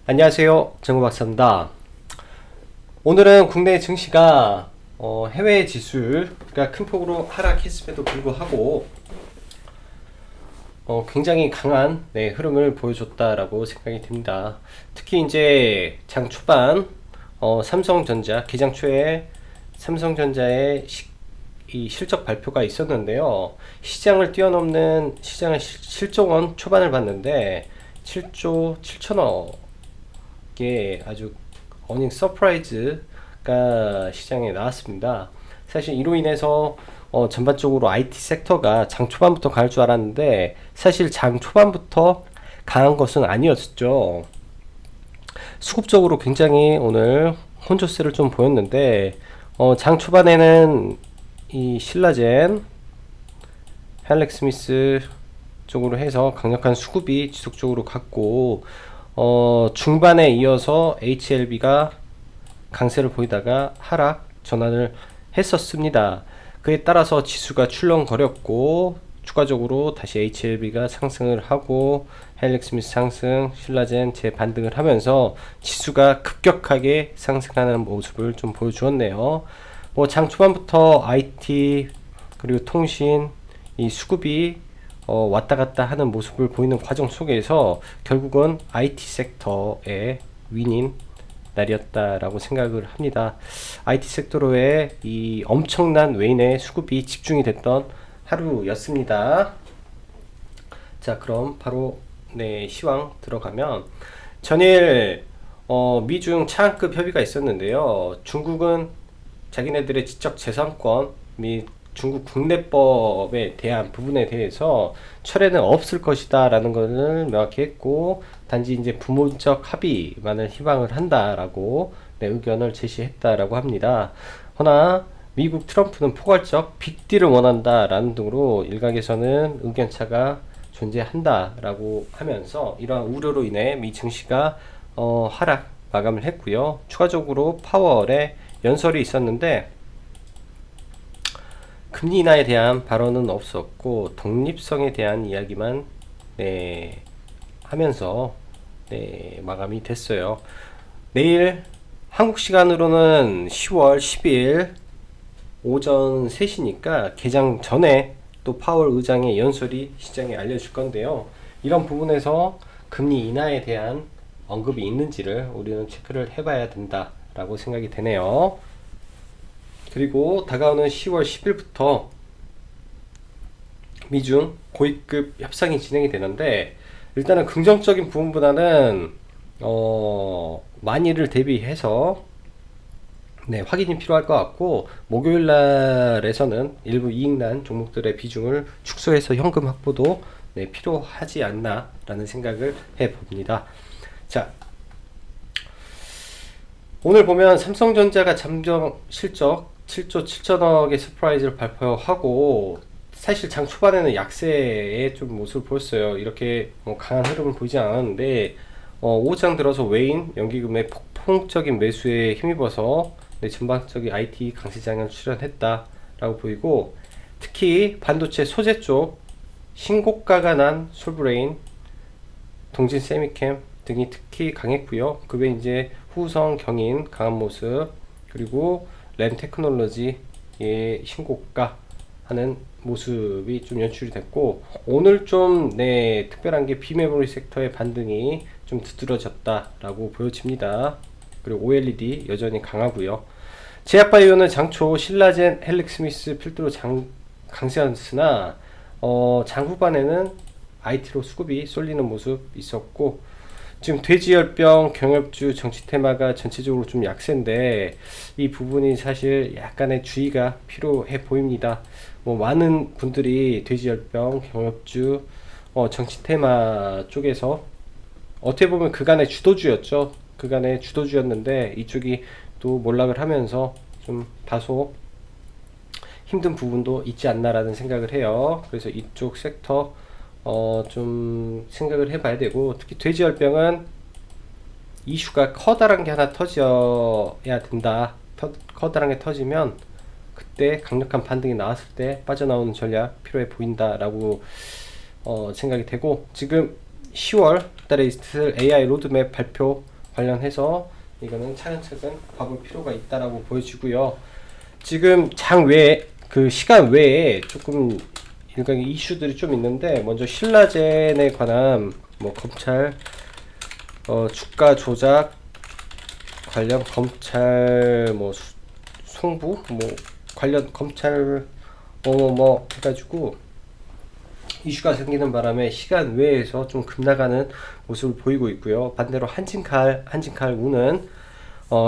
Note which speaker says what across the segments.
Speaker 1: 안녕하세요, 정우박사입니다. 오늘은 국내 증시가 해외 지수가 큰 폭으로 하락했음에도 불구하고 굉장히 강한 흐름을 보여줬다라고 생각이 듭니다. 특히 이제 장 초반 삼성전자 개장 초에 삼성전자의 이 실적 발표가 있었는데요. 시장을 뛰어넘는 시장의 실적원 초반을 봤는데 7조 7천억의 아주 어닝 서프라이즈가 시장에 나왔습니다. 사실 이로 인해서 전반적으로 IT 섹터가 장 초반부터 갈 줄 알았는데 사실 장 초반부터 강한 것은 아니었죠. 수급적으로 굉장히 오늘 혼조세를 좀 보였는데 장 초반에는 이 신라젠, 헬렉스미스 쪽으로 해서 강력한 수급이 지속적으로 갔고 중반에 이어서 HLB가 강세를 보이다가 하락 전환을 했었습니다. 그에 따라서 지수가 출렁거렸고 추가적으로 다시 HLB가 상승을 하고 헬릭스미스 상승, 신라젠 재반등을 하면서 지수가 급격하게 상승하는 모습을 좀 보여주었네요. 장 초반부터 IT 그리고 통신 이 수급이 왔다 갔다 하는 모습을 보이는 과정 속에서 결국은 IT 섹터의 윈인 날이었다라고 생각을 합니다. IT 섹터로의 이 엄청난 외인의 수급이 집중이 됐던 하루였습니다. 자, 그럼 바로 시황 들어가면 전일 미중 차관급 협의가 있었는데요. 중국은 자기네들의 지적재산권 및 중국 국내법에 대한 부분에 대해서 철회는 없을 것이다 라는 것을 명확히 했고 단지 이제 부문적 합의만을 희망을 한다라고 의견을 제시했다라고 합니다. 허나 미국 트럼프는 포괄적 빅딜을 원한다라는 등으로 일각에서는 의견차가 존재한다라고 하면서 이러한 우려로 인해 미 증시가 하락 마감을 했고요. 추가적으로 파월의 연설이 있었는데 금리 인하에 대한 발언은 없었고 독립성에 대한 이야기만 하면서 마감이 됐어요. 내일 한국 시간으로는 10월 10일 오전 3시니까 개장 전에 또 파월 의장의 연설이 시장에 알려줄 건데요. 이런 부분에서 금리 인하에 대한 언급이 있는지를 우리는 체크를 해봐야 된다라고 생각이 되네요. 그리고 다가오는 10월 10일부터 미중 고위급 협상이 진행이 되는데 일단은 긍정적인 부분보다는 만일을 대비해서 확인이 필요할 것 같고 목요일 날에서는 일부 이익난 종목들의 비중을 축소해서 현금 확보도 필요하지 않나 라는 생각을 해봅니다. 자, 오늘 보면 삼성전자가 잠정 실적 7조 7천억의 서프라이즈를 발표하고 사실 장 초반에는 약세의 좀 모습을 보였어요. 이렇게 강한 흐름을 보이지 않았는데 5장 들어서 외인 연기금의 폭풍적인 매수에 힘입어서 전반적인 IT 강세장을 출현했다라고 보이고 특히 반도체 소재 쪽 신고가가 난 솔브레인, 동진 세미캠 등이 특히 강했고요. 그 외에 이제 후성, 경인 강한 모습 그리고 램 테크놀로지의 신고가 하는 모습이 좀 연출이 됐고 오늘 좀 특별한 게 비메모리 섹터의 반등이 좀 두드러졌다라고 보여집니다. 그리고 OLED 여전히 강하고요. 제약바이오는 장초 신라젠, 헬릭스미스 필두로 강세였으나 장 후반에는 IT로 수급이 쏠리는 모습 있었고 지금 돼지열병, 경협주, 정치 테마가 전체적으로 좀 약세인데 이 부분이 사실 약간의 주의가 필요해 보입니다. 많은 분들이 돼지열병, 경협주, 정치 테마 쪽에서 어떻게 보면 그간의 주도주였죠. 그간의 주도주였는데 이쪽이 또 몰락을 하면서 좀 다소 힘든 부분도 있지 않나라는 생각을 해요. 그래서 이쪽 섹터 좀 생각을 해봐야 되고 특히 돼지열병은 이슈가 커다란 게 하나 터져야 된다. 커다란 게 터지면 그때 강력한 반등이 나왔을 때 빠져나오는 전략 필요해 보인다라고 생각이 되고 지금 10월 달에 있을 AI 로드맵 발표 관련해서 이거는 차근차근 봐볼 필요가 있다라고 보여지고요. 지금 장 외에 그 시간 외에 조금 일각의 이슈들이 좀 있는데, 먼저 신라젠에 관한 뭐 검찰 주가 조작 관련 검찰 뭐 송부 뭐 관련 검찰 뭐 해가지고 이슈가 생기는 바람에 시간 외에서 좀 급락하는 모습을 보이고 있고요. 반대로 한진칼 우는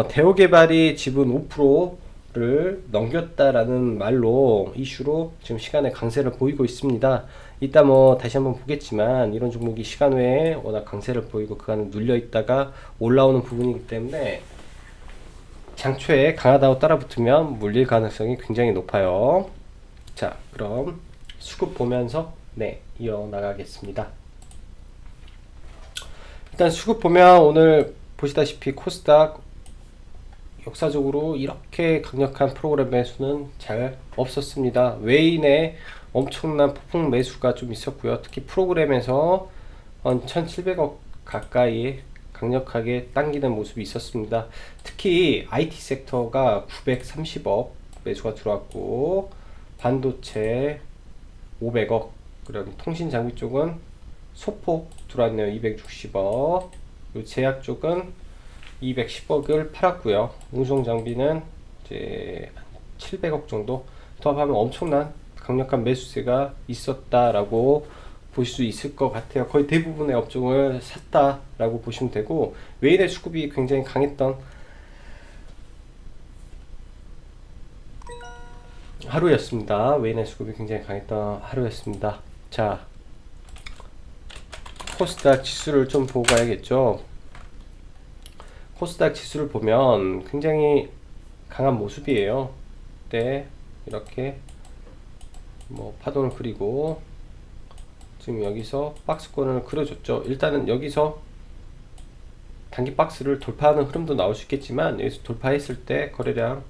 Speaker 1: 대우개발이 지분 5%를 넘겼다라는 말로 이슈로 지금 시간에 강세를 보이고 있습니다. 이따 뭐 다시 한번 보겠지만 이런 종목이 시간 외에 워낙 강세를 보이고 그간은 눌려 있다가 올라오는 부분이기 때문에 장초에 강하다고 따라붙으면 물릴 가능성이 굉장히 높아요. 자, 그럼 수급 보면서 이어나가겠습니다. 일단 수급 보면 오늘 보시다시피 코스닥 역사적으로 이렇게 강력한 프로그램 매수는 잘 없었습니다. 외인의 엄청난 폭풍 매수가 좀 있었고요. 특히 프로그램에서 1700억 가까이 강력하게 당기는 모습이 있었습니다. 특히 IT 섹터가 930억 매수가 들어왔고, 반도체 500억, 그럼 통신 장비 쪽은 소폭 들어왔네요. 260억. 제약 쪽은 210억을 팔았고요. 운송 장비는 이제 700억 정도. 더하면 엄청난 강력한 매수세가 있었다라고 보실 수 있을 것 같아요. 거의 대부분의 업종을 샀다라고 보시면 되고, 외인의 수급이 굉장히 강했던 하루였습니다. 외인의 수급이 굉장히 강했던 하루였습니다. 자, 코스닥 지수를 좀 보고 가야겠죠. 코스닥 지수를 보면 굉장히 강한 모습이에요. 이렇게 뭐 파동을 그리고 지금 여기서 박스권을 그려줬죠. 일단은 여기서 단기 박스를 돌파하는 흐름도 나올 수 있겠지만, 여기서 돌파했을 때 거래량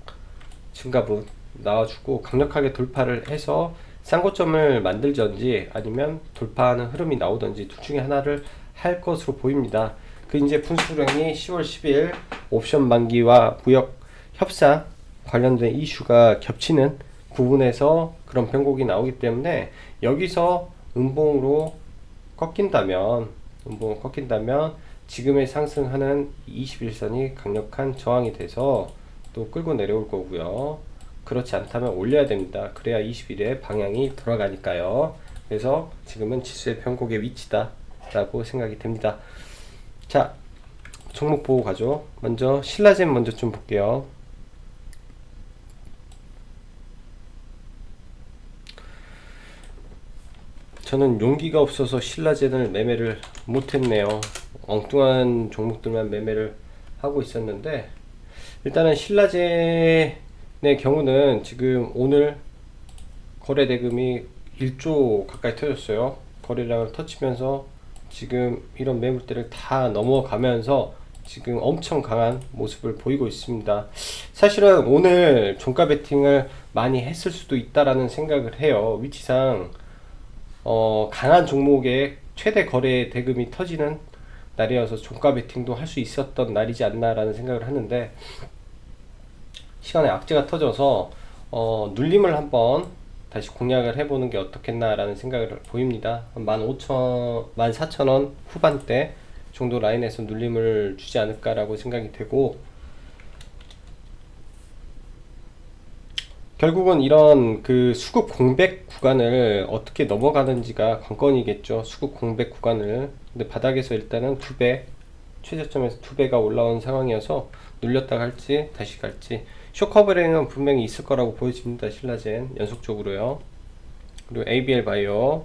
Speaker 1: 증가분 나와주고 강력하게 돌파를 해서 쌍고점을 만들던지 아니면 돌파하는 흐름이 나오던지 둘 중에 하나를 할 것으로 보입니다. 그 이제 분수령이 10월 10일 옵션 만기와 무역 협상 관련된 이슈가 겹치는 부분에서 그런 변곡이 나오기 때문에, 여기서 음봉으로 꺾인다면 지금의 상승하는 21선이 강력한 저항이 돼서 또 끌고 내려올 거고요. 그렇지 않다면 올려야 됩니다. 그래야 20일에 방향이 돌아가니까요. 그래서 지금은 지수의 변곡의 위치다 라고 생각이 됩니다. 자, 종목 보고 가죠. 먼저 신라젠 먼저 좀 볼게요. 저는 용기가 없어서 신라젠을 매매를 못했네요. 엉뚱한 종목들만 매매를 하고 있었는데, 일단은 신라젠의 경우는 지금 오늘 거래 대금이 1조 가까이 터졌어요. 거래량을 터치면서 지금 이런 매물대를 다 넘어가면서 지금 엄청 강한 모습을 보이고 있습니다. 사실은 오늘 종가 베팅을 많이 했을 수도 있다라는 생각을 해요. 위치상 강한 종목의 최대 거래 대금이 터지는 날이어서 종가 베팅도 할 수 있었던 날이지 않나라는 생각을 하는데, 시간에 악재가 터져서 눌림을 한번 다시 공략을 해보는 게 어떻겠나라는 생각을 보입니다. 14,000원 후반대 정도 라인에서 눌림을 주지 않을까라고 생각이 되고, 결국은 이런 그 수급 공백 구간을 어떻게 넘어가는지가 관건이겠죠. 수급 공백 구간을. 근데 바닥에서 일단은 2배, 최저점에서 2배가 올라온 상황이어서 눌렸다 갈지 다시 갈지, 쇼커버링은 분명히 있을 거라고 보여집니다. 신라젠 연속적으로요. 그리고 ABL 바이오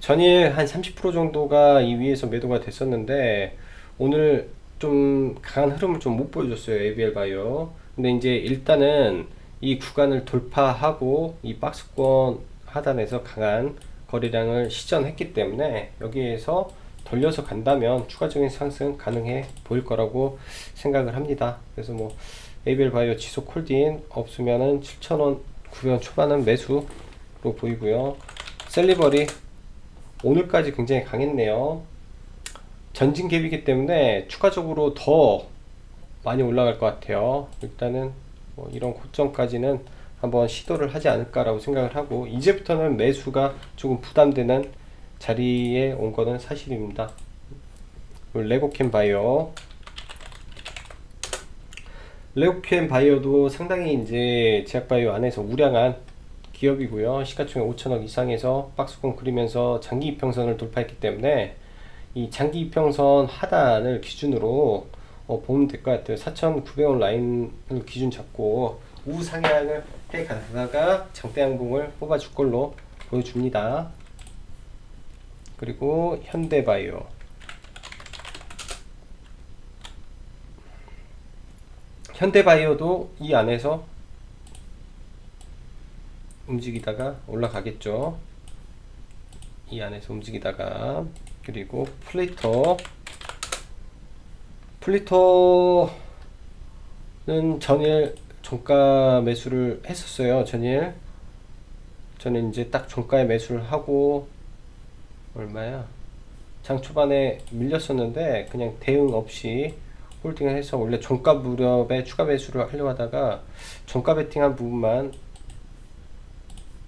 Speaker 1: 전일 한 30% 정도가 이 위에서 매도가 됐었는데, 오늘 좀 강한 흐름을 좀 못 보여줬어요. ABL 바이오. 근데 이제 일단은 이 구간을 돌파하고 이 박스권 하단에서 강한 거래량을 시전했기 때문에 여기에서 돌려서 간다면 추가적인 상승 가능해 보일 거라고 생각을 합니다. 그래서 뭐 ABL 바이오 지속 홀딩 없으면은 7,000원 900원 초반은 매수로 보이고요. 셀리버리 오늘까지 굉장히 강했네요. 전진 갭이기 때문에 추가적으로 더 많이 올라갈 것 같아요. 일단은 뭐 이런 고점까지는 한번 시도를 하지 않을까라고 생각을 하고, 이제부터는 매수가 조금 부담되는 자리에 온 거는 사실입니다. 레고캠 바이오, 레고캠 바이오도 상당히 이제 제약바이오 안에서 우량한 기업이고요. 시가총액 5천억 이상에서 박스권 그리면서 장기 이평선을 돌파했기 때문에 이 장기 이평선 하단을 기준으로 보면 될 것 같아요. 4,900원 라인을 기준 잡고 우상향을 해 가다가 장대 양봉을 뽑아줄 걸로 보여줍니다. 그리고 현대바이오, 현대바이오도 이 안에서 움직이다가 올라가겠죠. 이 안에서 움직이다가. 그리고 플리터는 전일 종가 매수를 했었어요. 전일 저는 이제 딱 종가에 매수를 하고, 얼마야, 장 초반에 밀렸었는데 그냥 대응 없이 홀딩을 해서, 원래 종가 무렵에 추가 매수를 하려고 하다가 종가 베팅한 부분만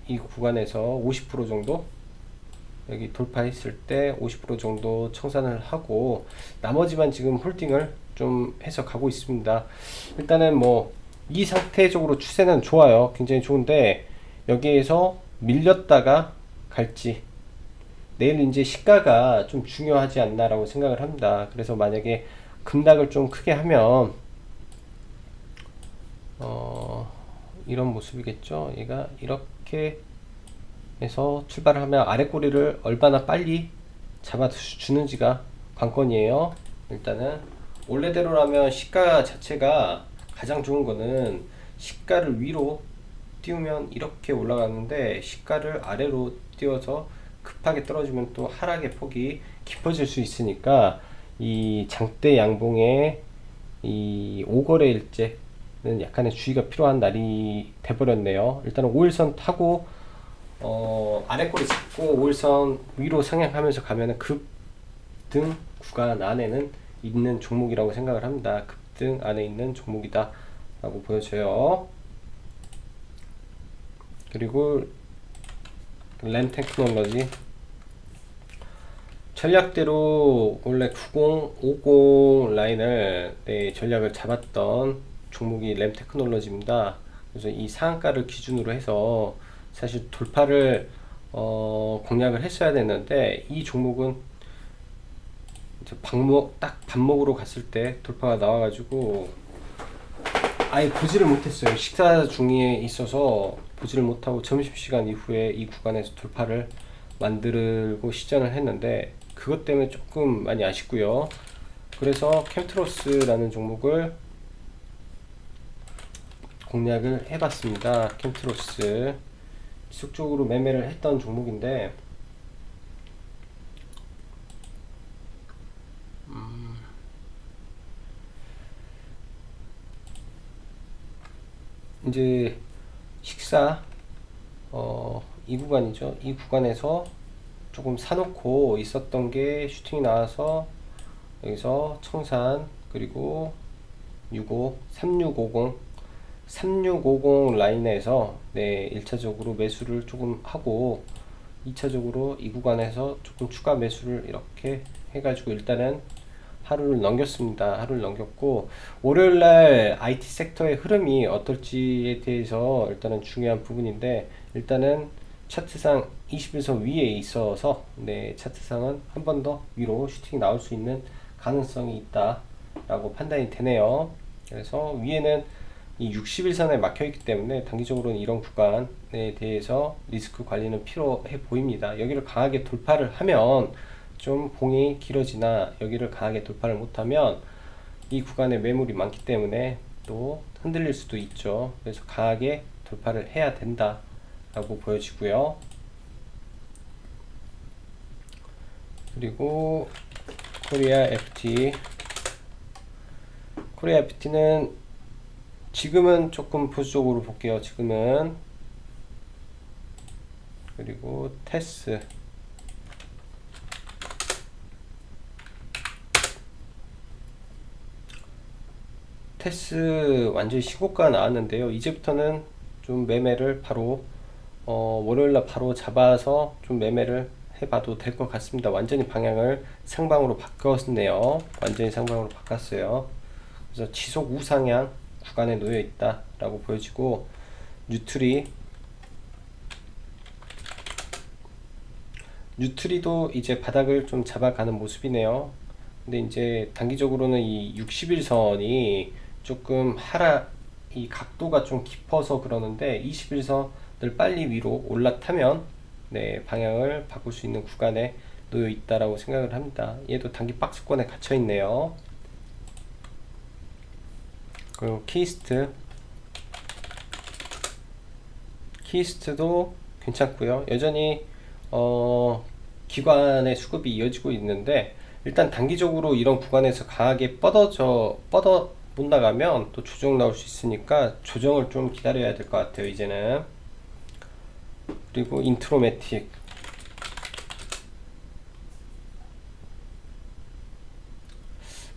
Speaker 1: 이 구간에서 50% 정도, 여기 돌파했을 때 50% 정도 청산을 하고 나머지만 지금 홀딩을 좀 해서 가고 있습니다. 일단은 뭐 이 상태적으로 추세는 좋아요. 굉장히 좋은데 여기에서 밀렸다가 갈지, 내일 이제 시가가 좀 중요하지 않나라고 생각을 합니다. 그래서 만약에 급락을 좀 크게 하면 이런 모습이겠죠. 얘가 이렇게 해서 출발을 하면 아래 꼬리를 얼마나 빨리 잡아주는지가 관건이에요. 일단은 원래대로라면 시가 자체가 가장 좋은 거는 시가를 위로 띄우면 이렇게 올라가는데, 시가를 아래로 띄워서 급하게 떨어지면 또 하락의 폭이 깊어질 수 있으니까 이 장대 양봉의 이 5거래일째는 약간의 주의가 필요한 날이 돼버렸네요. 일단은 5일선 타고 아래 꼬리 잡고 5일선 위로 상향하면서 가면은 급등 구간 안에는 있는 종목이라고 생각을 합니다. 급등 안에 있는 종목이다 라고 보여져요. 그리고 램테크놀로지, 전략대로 원래 90, 50 라인을 전략을 잡았던 종목이 램테크놀로지입니다. 그래서 이 상한가를 기준으로 해서 사실 돌파를 공략을 했어야 됐는데, 이 종목은 이제 딱 반목으로 갔을 때 돌파가 나와가지고 아예 보지를 못했어요. 식사 중에 있어서 보지를 못하고 점심시간 이후에 이 구간에서 돌파를 만들고 시전을 했는데, 그것 때문에 조금 많이 아쉽고요. 그래서 캠트로스라는 종목을 공략을 해봤습니다. 캠트로스 지속적으로 매매를 했던 종목인데, 이제 식사 이 구간이죠. 이 구간에서 조금 사놓고 있었던 게 슈팅이 나와서 여기서 청산, 그리고 3650 라인에서 1차적으로 매수를 조금 하고 2차적으로 이 구간에서 조금 추가 매수를 이렇게 해가지고 일단은 하루를 넘겼습니다. 하루를 넘겼고, 월요일날 IT 섹터의 흐름이 어떨지에 대해서 일단은 중요한 부분인데, 일단은 차트상 21선 위에 있어서 차트상은 한 번 더 위로 슈팅이 나올 수 있는 가능성이 있다 라고 판단이 되네요. 그래서 위에는 이 61선에 막혀 있기 때문에 단기적으로는 이런 구간에 대해서 리스크 관리는 필요해 보입니다. 여기를 강하게 돌파를 하면 좀 봉이 길어지나, 여기를 강하게 돌파를 못하면 이 구간에 매물이 많기 때문에 또 흔들릴 수도 있죠. 그래서 강하게 돌파를 해야 된다 라고 보여지고요. 그리고 코리아 FT는 지금은 조금 보수적으로 볼게요. 지금은. 그리고 테스 테스 완전히 신고가 나왔는데요. 이제부터는 좀 매매를 바로 월요일날 바로 잡아서 좀 매매를 해봐도 될 것 같습니다. 완전히 방향을 상방으로 바꿨네요. 완전히 상방으로 바꿨어요. 그래서 지속 우상향 구간에 놓여 있다 라고 보여지고, 뉴트리도 이제 바닥을 좀 잡아가는 모습이네요. 근데 이제 단기적으로는 이 60일선이 조금 이 각도가 좀 깊어서 그러는데 21선을 빨리 위로 올라타면 네, 방향을 바꿀 수 있는 구간에 놓여 있다라고 생각을 합니다. 얘도 단기 박스권에 갇혀 있네요. 그리고 키스트도 괜찮고요. 여전히 기관의 수급이 이어지고 있는데, 일단 단기적으로 이런 구간에서 강하게 뻗어 못 나가면 또 조정 나올 수 있으니까 조정을 좀 기다려야 될 것 같아요, 이제는. 그리고 인트로매틱,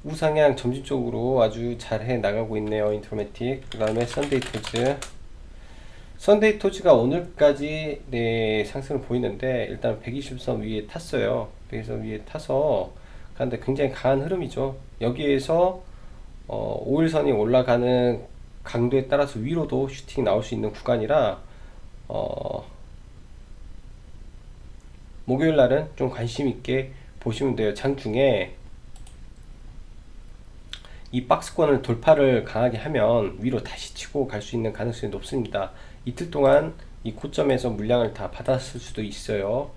Speaker 1: 우상향 점진적으로 아주 잘 해 나가고 있네요, 인트로매틱. 그 다음에 선데이토즈가 오늘까지 네, 상승을 보이는데, 일단 120선 위에 탔어요. 120선 위에 타서 가는데 굉장히 강한 흐름이죠. 여기에서 5일선이 올라가는 강도에 따라서 위로도 슈팅이 나올 수 있는 구간이라 목요일 날은 좀 관심 있게 보시면 돼요. 장중에 이 박스권을 돌파를 강하게 하면 위로 다시 치고 갈 수 있는 가능성이 높습니다. 이틀 동안 이 고점에서 물량을 다 받았을 수도 있어요.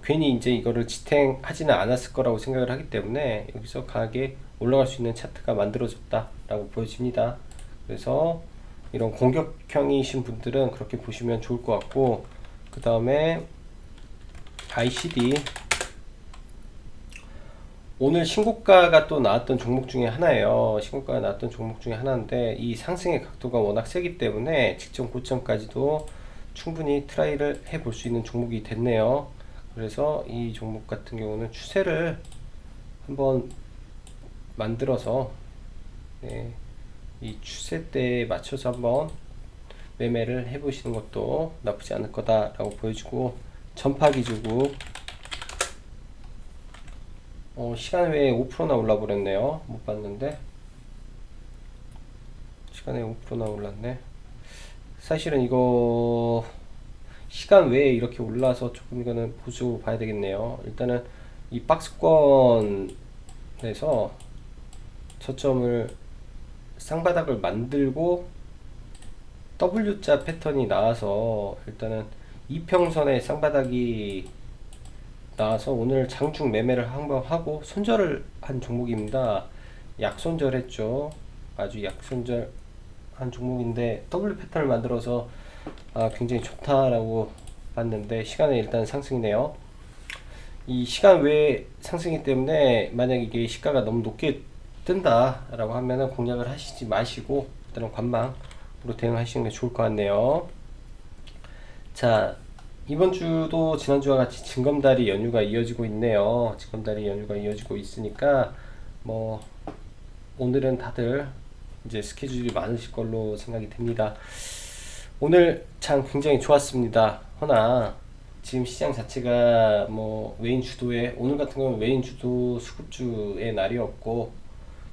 Speaker 1: 괜히 이제 이거를 지탱하지는 않았을 거라고 생각을 하기 때문에 여기서 강하게 올라갈 수 있는 차트가 만들어졌다 라고 보여집니다. 그래서 이런 공격형이신 분들은 그렇게 보시면 좋을 것 같고, 그 다음에 ICD, 오늘 신고가가 또 나왔던 종목 중에 하나예요. 신고가가 나왔던 종목 중에 하나인데, 이 상승의 각도가 워낙 세기 때문에 직전 고점까지도 충분히 트라이를 해볼 수 있는 종목이 됐네요. 그래서 이 종목 같은 경우는 추세를 한번 만들어서 네, 이 추세대에 맞춰서 한번 매매를 해보시는 것도 나쁘지 않을 거다라고 보여주고, 전파기주고 시간 외에 5%나 올라버렸네요. 못 봤는데 시간에 5%나 올랐네. 사실은 이거 시간 외에 이렇게 올라서 조금 이거는 보수 봐야 되겠네요. 일단은 이 박스권에서 저점을 쌍바닥을 만들고 W자 패턴이 나와서 일단은 이평선의 쌍바닥이 나와서 오늘 장중 매매를 한번 하고 손절을 한 종목입니다. 약손절 했죠. 아주 약손절 한 종목인데 W 패턴을 만들어서 굉장히 좋다라고 봤는데 시간에 일단 상승이네요. 이 시간 외에 상승이기 때문에 만약 이게 시가가 너무 높게 뜬다 라고 하면은 공략을 하시지 마시고 일단은 관망으로 대응하시는 게 좋을 것 같네요. 자, 이번 주도 지난주와 같이 징검다리 연휴가 이어지고 있네요. 징검다리 연휴가 이어지고 있으니까 뭐 오늘은 다들 이제 스케줄이 많으실 걸로 생각이 됩니다. 오늘 장 굉장히 좋았습니다. 허나 지금 시장 자체가 뭐 외인 주도의, 오늘 같은 경우는 외인 주도 수급주의 날이었고,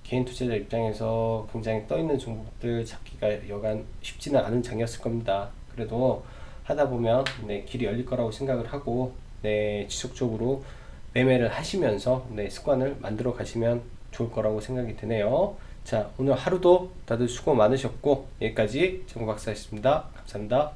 Speaker 1: 개인 투자자 입장에서 굉장히 떠있는 종목들 잡기가 여간 쉽지는 않은 장이었을 겁니다. 그래도 하다 보면 네, 길이 열릴 거라고 생각을 하고 네, 지속적으로 매매를 하시면서 네, 습관을 만들어 가시면 좋을 거라고 생각이 드네요. 자, 오늘 하루도 다들 수고 많으셨고 여기까지 정박사였습니다. 감사합니다.